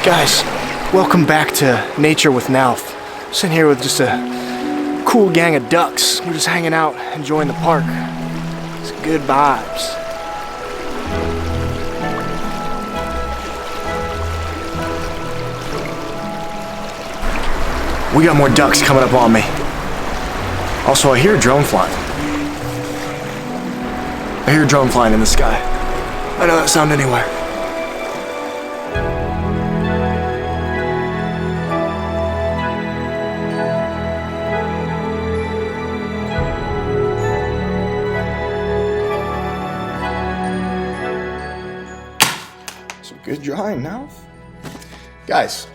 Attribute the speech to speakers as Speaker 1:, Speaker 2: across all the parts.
Speaker 1: Guys, welcome back to Nature with NALF. Sitting here with just a cool gang of ducks. We're just hanging out, enjoying the park. It's good vibes. We got more ducks coming up on me. Also, I hear a drone flying. I hear a drone flying in the sky. I know that sound anywhere. Some good drawing now. Guys,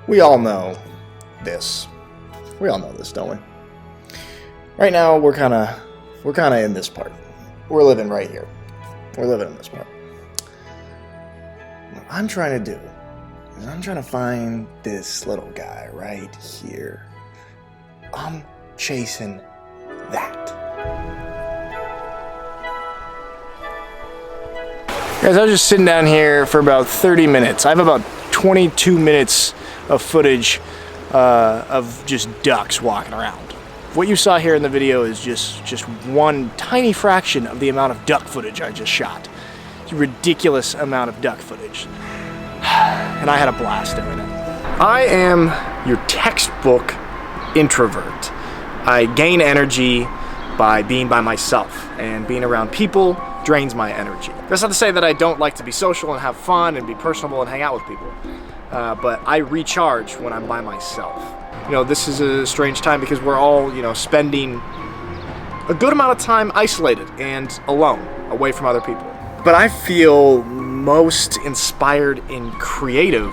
Speaker 1: we all know this. We all know this, don't we? Right now, we're kind of in this part. We're living right here. We're living in this part. What I'm trying to do is I'm trying to find this little guy right here. I'm chasing that. Guys, I was just sitting down here for about 30 minutes. I have about 22 minutes of footage of just ducks walking around. What you saw here in the video is just one tiny fraction of the amount of duck footage I just shot. It's a ridiculous amount of duck footage. And I had a blast doing it. I am your textbook introvert. I gain energy by being by myself, and being around people drains my energy. That's not to say that I don't like to be social and have fun and be personable and hang out with people. But I recharge when I'm by myself. You know, this is a strange time because we're all, spending a good amount of time isolated and alone, away from other people. But I feel most inspired and creative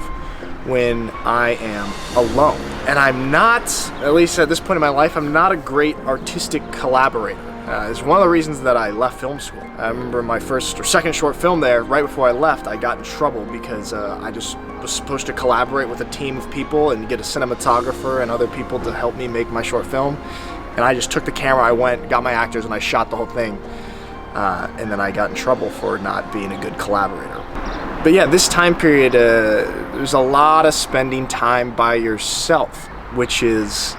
Speaker 1: when I am alone. And I'm not, at least at this point in my life, I'm not a great artistic collaborator. It's one of the reasons that I left film school. I remember my first or second short film there, right before I left, I got in trouble because I just was supposed to collaborate with a team of people and get a cinematographer and other people to help me make my short film. And I just took the camera, I went, got my actors, and I shot the whole thing. And then I got in trouble for not being a good collaborator. But yeah, this time period, there's a lot of spending time by yourself, which is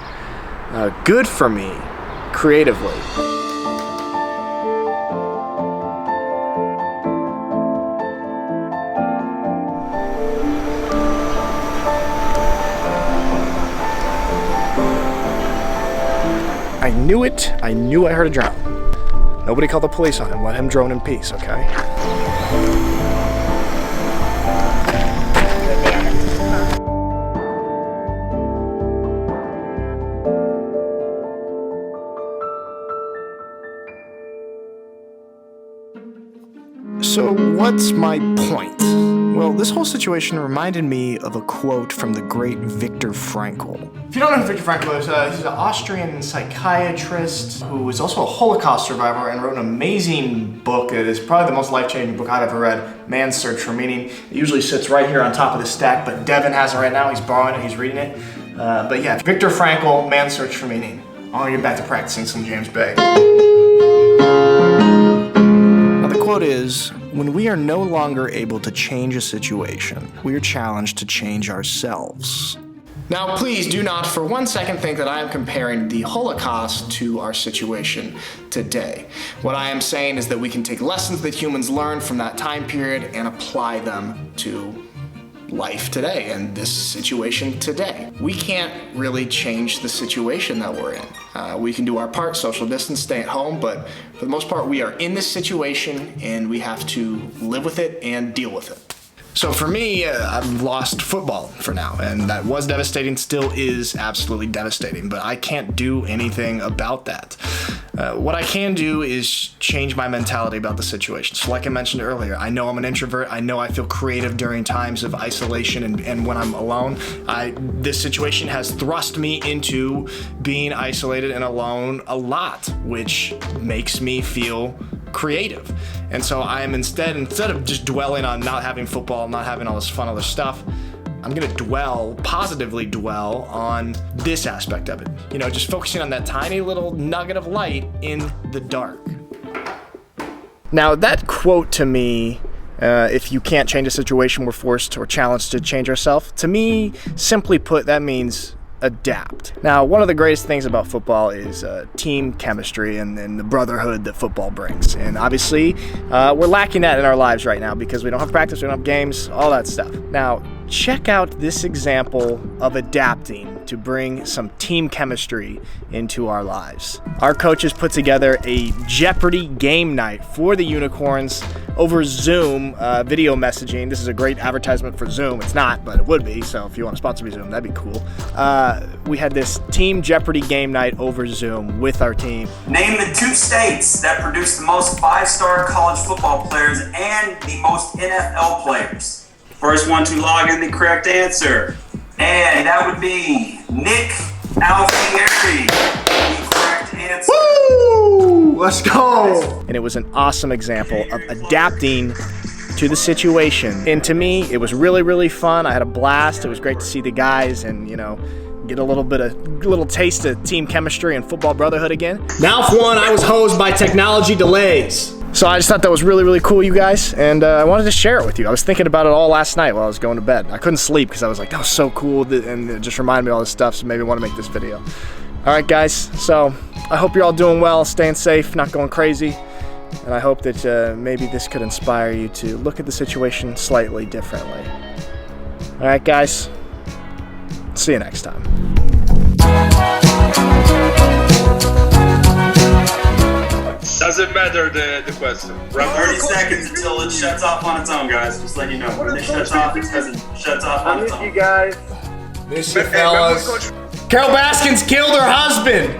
Speaker 1: good for me creatively. I knew it. I knew I heard a drone. Nobody called the police on him. Let him drone in peace, okay? So what's my point? Well, this whole situation reminded me of a quote from the great Viktor Frankl. If you don't know who Viktor Frankl is, he's an Austrian psychiatrist who was also a Holocaust survivor and wrote an amazing book. It is probably the most life-changing book I've ever read, Man's Search for Meaning. It usually sits right here on top of the stack, but Devin has it right now. He's borrowing it, he's reading it. But yeah, Viktor Frankl, Man's Search for Meaning. I'm gonna get back to practicing some James Bay. The quote is, when we are no longer able to change a situation, we are challenged to change ourselves. Now, please do not for 1 second think that I am comparing the Holocaust to our situation today. What I am saying is that we can take lessons that humans learned from that time period and apply them to life today and this situation today. We can't really change the situation that we're in. We can do our part, social distance, stay at home, but for the most part we are in this situation and we have to live with it and deal with it. So for me, I've lost football for now, and that was devastating, still is absolutely devastating, but I can't do anything about that. What I can do is change my mentality about the situation. So like I mentioned earlier, I know I'm an introvert, I know I feel creative during times of isolation and when I'm alone. This situation has thrust me into being isolated and alone a lot, which makes me feel creative. And so I am instead of just dwelling on not having football, not having all this fun other stuff, I'm gonna positively dwell on this aspect of it. Just focusing on that tiny little nugget of light in the dark. Now that quote to me If you can't change a situation, we're forced or challenged to change ourselves. To me, simply put, that means adapt. Now, one of the greatest things about football is team chemistry and the brotherhood that football brings. And obviously, we're lacking that in our lives right now because we don't have practice, we don't have games, all that stuff. Now, check out this example of adapting to bring some team chemistry into our lives. Our coaches put together a Jeopardy game night for the Unicorns over Zoom video messaging. This is a great advertisement for Zoom. It's not, but it would be, so if you want to sponsor me Zoom, that'd be cool. We had this team Jeopardy game night over Zoom with our team.
Speaker 2: Name the 2 states that produce the most 5-star college football players and the most NFL players. First one to log in the correct answer. And that would be Nick Alfieri. The correct answer.
Speaker 1: Woo! Let's go! And it was an awesome example of adapting to the situation. And to me, it was really, really fun. I had a blast. It was great to see the guys and, you know, get a little taste of team chemistry and football brotherhood again. NALF 1, I was hosed by technology delays. So I just thought that was really, really cool, you guys, and I wanted to share it with you. I was thinking about it all last night while I was going to bed. I couldn't sleep because I was like, that was so cool, and it just reminded me of all this stuff, so maybe I want to make this video. All right, guys, so I hope you're all doing well, staying safe, not going crazy, and I hope that maybe this could inspire you to look at the situation slightly differently. All right, guys, see you next time.
Speaker 3: Doesn't matter the question.
Speaker 2: 30 seconds until it shuts off on its own, guys. Just letting you know. When it shuts off, it's because it shuts off on its own.
Speaker 3: You guys.
Speaker 1: Miss you, fellas. Carol Baskins killed her husband.